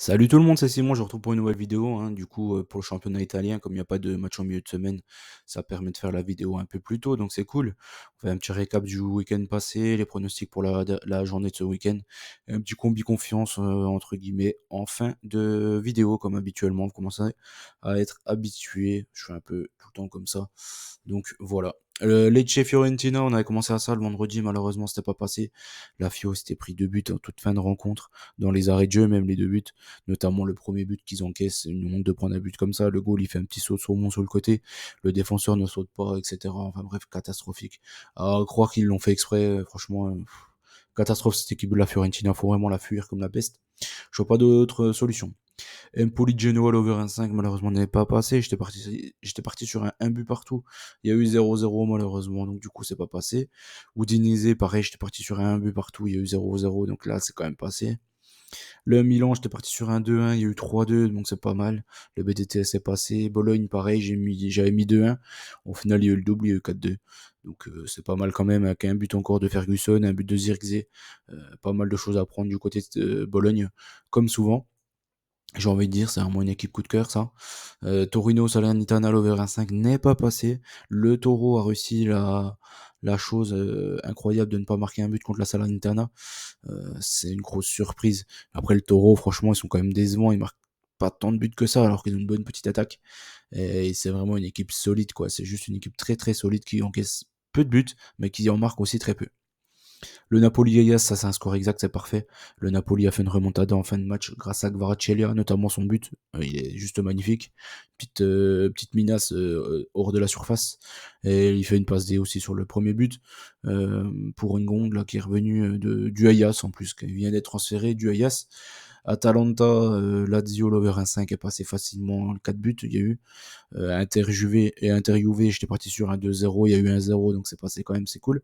Salut tout le monde, c'est Simon, je vous retrouve pour une nouvelle vidéo. Du coup, pour le championnat italien, comme il n'y a pas de match en milieu de semaine, ça permet de faire la vidéo un peu plus tôt, donc c'est cool. On fait un petit récap du week-end passé, les pronostics pour la journée de ce week-end, et un petit combi confiance, entre guillemets, en fin de vidéo, comme habituellement. Vous commencez à être habitué, je suis un peu tout le temps comme ça. Donc voilà. Lecce-Fiorentina, on avait commencé à ça le vendredi, malheureusement c'était pas passé. La Fio s'était pris 2 buts en toute fin de rencontre, dans les arrêts de jeu, même les 2 buts. Notamment le premier but qu'ils encaissent, c'est une honte de prendre un but comme ça. Le goal, il fait un petit saut saumon sur le côté. Le défenseur ne saute pas, etc. Enfin bref, catastrophique. À croire qu'ils l'ont fait exprès, franchement, catastrophe cette équipe de la Fiorentina. Faut vraiment la fuir comme la peste. Je vois pas d'autre solution. Empoli Genoa, l'over 1,5, malheureusement, n'est pas passé. J'étais parti sur un but partout. Il y a eu 0-0, malheureusement, donc du coup, c'est pas passé. Udinese, pareil, j'étais parti sur un but partout. Il y a eu 0-0, donc là, c'est quand même passé. Le Milan, j'étais parti sur un 2-1, il y a eu 3-2, donc c'est pas mal. Le BDTS est passé. Bologne, pareil, j'avais mis 2-1. Au final, il y a eu le double, il y a eu 4-2. Donc c'est pas mal quand même, avec un but encore de Ferguson, un but de Zirkzee. Pas mal de choses à prendre du côté de Bologne, comme souvent. J'ai envie de dire, c'est vraiment une équipe coup de cœur, ça. Torino, Salernitana, l'over 1,5 n'est pas passé. Le Toro a réussi la chose incroyable de ne pas marquer un but contre la Salernitana. C'est une grosse surprise. Après, le Toro, franchement, ils sont quand même décevants. Ils marquent pas tant de buts que ça, alors qu'ils ont une bonne petite attaque. Et c'est vraiment une équipe solide, quoi. C'est juste une équipe très très solide qui encaisse peu de buts, mais qui en marque aussi très peu. Le Napoli-Ayas, ça c'est un score exact, c'est parfait. Le Napoli a fait une remontada en fin de match grâce à Kvaratskhelia, notamment son but. Il est juste magnifique. Petite minace hors de la surface. Et il fait une passe D aussi sur le premier but pour une gonde là, qui est revenue du Ayas en plus, qui vient d'être transféré du Ayas. Atalanta, Lazio, l'over 1,5 est passé facilement. 4 buts, il y a eu. Inter-Juve, j'étais parti sur un 2-0, il y a eu un 0, donc c'est passé quand même, c'est cool.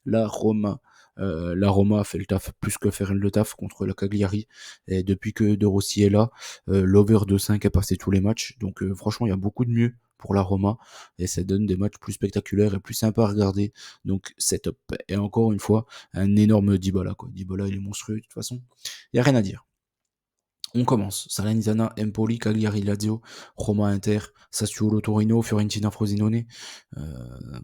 La Roma, la Roma a fait le taf, plus que faire le taf contre la Cagliari. Et depuis que De Rossi est là, l'over 2,5 a passé tous les matchs. Donc franchement, il y a beaucoup de mieux pour la Roma. Et ça donne des matchs plus spectaculaires et plus sympas à regarder. Donc c'est top. Et encore une fois, un énorme Dybala, quoi. Dybala, il est monstrueux de toute façon. Il n'y a rien à dire. On commence. Salernitana, Empoli, Cagliari, Lazio, Roma, Inter, Sassuolo, Torino, Fiorentina, Frosinone. Euh,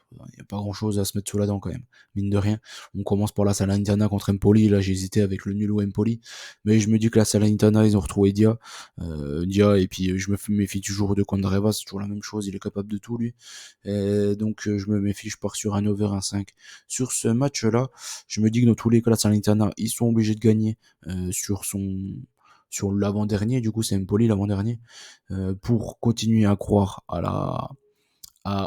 il n'y a pas grand chose à se mettre sous la dent quand même, mine de rien. On commence par la Salernitana contre Empoli. Là, j'ai hésité avec le nul ou Empoli, mais je me dis que la Salernitana, ils ont retrouvé Dia, et puis je me méfie toujours de Candreva, c'est toujours la même chose, il est capable de tout lui. Et donc je me méfie, je pars sur un over 1,5. Sur ce match-là, je me dis que dans tous les cas, la Salernitana, ils sont obligés de gagner sur l'avant-dernier, du coup c'est Empoli l'avant-dernier, pour continuer à croire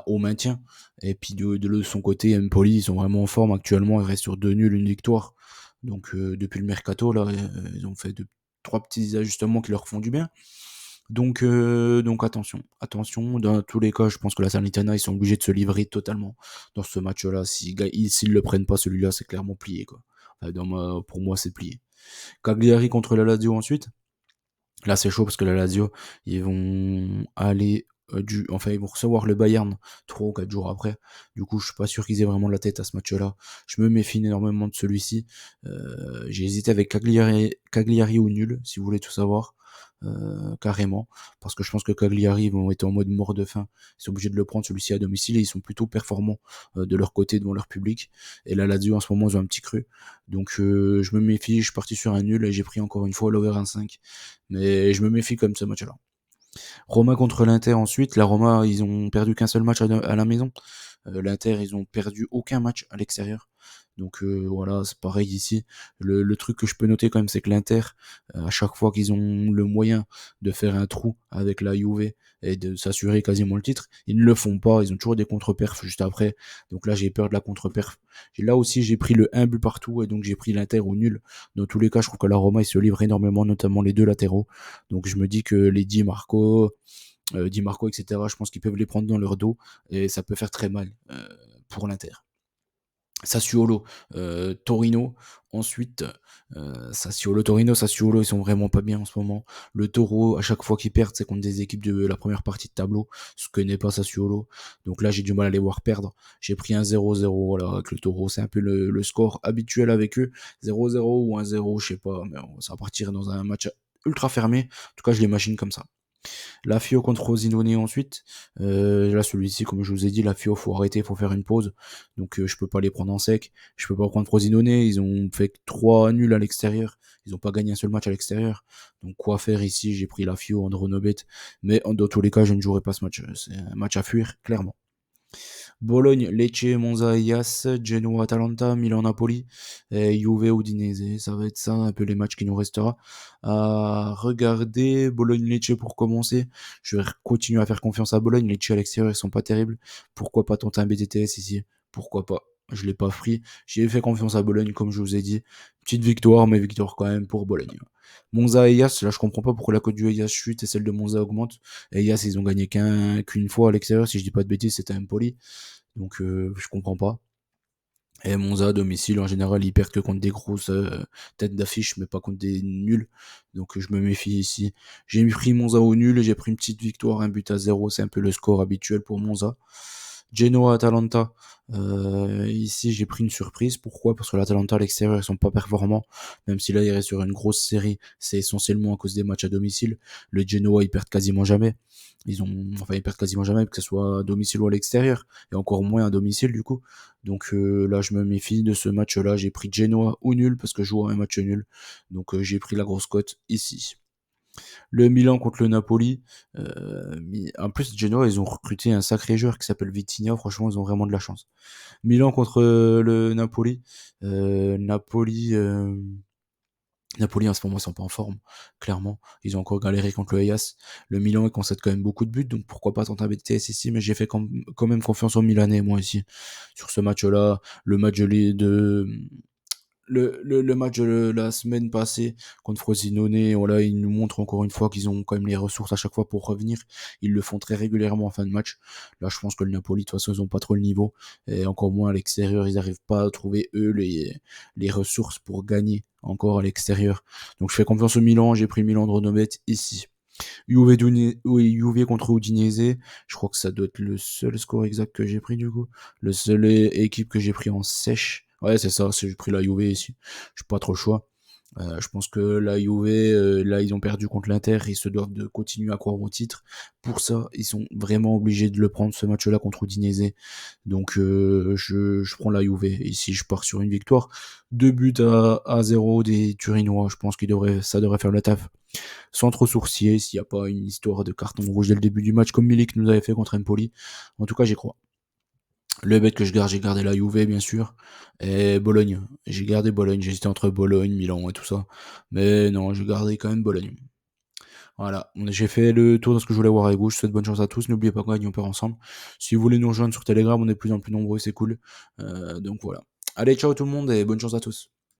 au maintien. Et puis de son côté, Empoli, ils sont vraiment en forme actuellement, ils restent sur 2 nuls, une victoire. Donc depuis le mercato, là, ils ont fait trois petits ajustements qui leur font du bien. Donc attention, dans tous les cas, je pense que la Salernitana, ils sont obligés de se livrer totalement dans ce match-là. S'ils le prennent pas, celui-là, c'est clairement plié, quoi. Enfin, pour moi, c'est plié. Cagliari contre la Lazio ensuite. Là, c'est chaud parce que la Lazio, ils vont aller enfin, ils vont recevoir le Bayern 3 ou 4 jours après. Du coup, je suis pas sûr qu'ils aient vraiment la tête à ce match-là. Je me méfie énormément de celui-ci. J'ai hésité avec Cagliari ou nul, si vous voulez tout savoir. Carrément, parce que je pense que Cagliari vont être en mode mort de faim, ils sont obligés de le prendre celui-ci à domicile et ils sont plutôt performants de leur côté devant leur public. Et la Lazio en ce moment ils ont un petit cru, donc je me méfie, je suis parti sur un nul et j'ai pris encore une fois l'over 1,5, mais je me méfie comme ce match-là. Roma contre l'Inter ensuite. La Roma, ils ont perdu qu'un seul match à la maison. L'Inter, ils ont perdu aucun match à l'extérieur. Donc voilà, c'est pareil ici. Le truc que je peux noter quand même, c'est que l'Inter, à chaque fois qu'ils ont le moyen de faire un trou avec la Juve et de s'assurer quasiment le titre, ils ne le font pas. Ils ont toujours des contre-perfs juste après. Donc là, j'ai peur de la contre-perf. Là aussi, j'ai pris le 1 but partout et donc j'ai pris l'Inter au nul. Dans tous les cas, je trouve que la Roma, ils se livrent énormément, notamment les deux latéraux. Donc je me dis que les Di Marco, etc., je pense qu'ils peuvent les prendre dans leur dos et ça peut faire très mal pour l'Inter. Sassuolo, Torino. Ensuite, Sassuolo, Torino, Sassuolo, ils sont vraiment pas bien en ce moment. Le Toro, à chaque fois qu'ils perdent, c'est contre des équipes de la première partie de tableau, ce que n'est pas Sassuolo. Donc là, j'ai du mal à les voir perdre. J'ai pris un 0-0, voilà, avec le Toro. C'est un peu le score habituel avec eux. 0-0 ou 1-0, je sais pas, mais ça va partir dans un match ultra fermé. En tout cas, je l'imagine comme ça. La Fio contre Frosinone ensuite. Là, celui-ci, comme je vous ai dit, la Fio, faut arrêter, faut faire une pause. Donc, je peux pas les prendre en sec. Je peux pas prendre Frosinone. Ils ont fait 3 nuls à l'extérieur. Ils ont pas gagné un seul match à l'extérieur. Donc, quoi faire ici? J'ai pris la Fio, Andronobet. Mais dans tous les cas, je ne jouerai pas ce match. C'est un match à fuir, clairement. Bologne, Lecce, Monza, Hellas, Genoa, Atalanta, Milan, Napoli, et Juve, Udinese. Ça va être ça, un peu les matchs qui nous restera à regarder. Bologne, Lecce pour commencer. Je vais continuer à faire confiance à Bologne. Lecce à l'extérieur, ils sont pas terribles. Pourquoi pas tenter un BTTS ici? Pourquoi pas? Je l'ai pas pris. J'ai fait confiance à Bologne, comme je vous ai dit. Petite victoire, mais victoire quand même pour Bologne. Monza et Hellas, là je comprends pas pourquoi la cote du Hellas chute et celle de Monza augmente. Et Hellas, ils ont gagné qu'une fois à l'extérieur, si je dis pas de bêtises, c'était Empoli. Donc je comprends pas. Et Monza à domicile, en général, ils perdent que contre des grosses têtes d'affiche, mais pas contre des nuls. Donc je me méfie ici. J'ai pris Monza au nul et j'ai pris une petite victoire, un but à 0. C'est un peu le score habituel pour Monza. Genoa Atalanta. Ici, j'ai pris une surprise. Pourquoi? Parce que l'Atalanta à l'extérieur, ils sont pas performants. Même si là, ils restent sur une grosse série, c'est essentiellement à cause des matchs à domicile. Le Genoa, ils perdent quasiment jamais. Ils perdent quasiment jamais, que ce soit à domicile ou à l'extérieur. Et encore moins à domicile, du coup. Donc là, je me méfie de ce match-là. J'ai pris Genoa au nul parce que je joue à un match nul. Donc j'ai pris la grosse cote ici. Le Milan contre le Napoli. En plus, Genoa, ils ont recruté un sacré joueur qui s'appelle Vitinha. Franchement, ils ont vraiment de la chance. Milan contre le Napoli. Napoli, Napoli en ce moment ils sont pas en forme, clairement. Ils ont encore galéré contre le Hellas. Le Milan ils concèdent quand même beaucoup de buts, donc pourquoi pas tenter un BTS ici, mais j'ai fait quand même confiance aux Milanais moi ici. Sur ce match-là, le match de le match de la semaine passée contre Frosinone, voilà, ils nous montrent encore une fois qu'ils ont quand même les ressources à chaque fois pour revenir. Ils le font très régulièrement en fin de match. Là, je pense que le Napoli, de toute façon, ils ont pas trop le niveau. Et encore moins à l'extérieur, ils n'arrivent pas à trouver, eux, les ressources pour gagner encore à l'extérieur. Donc, je fais confiance au Milan. J'ai pris Milan de Renobet ici. Juve contre Udinese, je crois que ça doit être le seul score exact que j'ai pris du coup. Le seul équipe que j'ai pris en sèche. Ouais, c'est ça, j'ai pris la Juve ici. Je pas trop le choix. Je pense que la Juve, là, ils ont perdu contre l'Inter, ils se doivent de continuer à croire au titre. Pour ça, ils sont vraiment obligés de le prendre, ce match-là, contre Udinese. Donc, je prends la Juve. Ici, je pars sur une victoire. 2 buts à 0 des Turinois. Je pense ça devrait faire le taf sans trop sourcier, s'il n'y a pas une histoire de carton rouge dès le début du match, comme Milik nous avait fait contre Empoli. En tout cas, j'y crois. Le bet que je garde, j'ai gardé la Juve, bien sûr. Et Bologne. J'ai gardé Bologne. J'hésitais entre Bologne, Milan et tout ça. Mais non, j'ai gardé quand même Bologne. Voilà. J'ai fait le tour de ce que je voulais voir avec vous. Je vous souhaite bonne chance à tous. N'oubliez pas qu'on gagne, on perd ensemble. Si vous voulez nous rejoindre sur Telegram, on est de plus en plus nombreux, c'est cool. Donc voilà. Allez, ciao tout le monde et bonne chance à tous.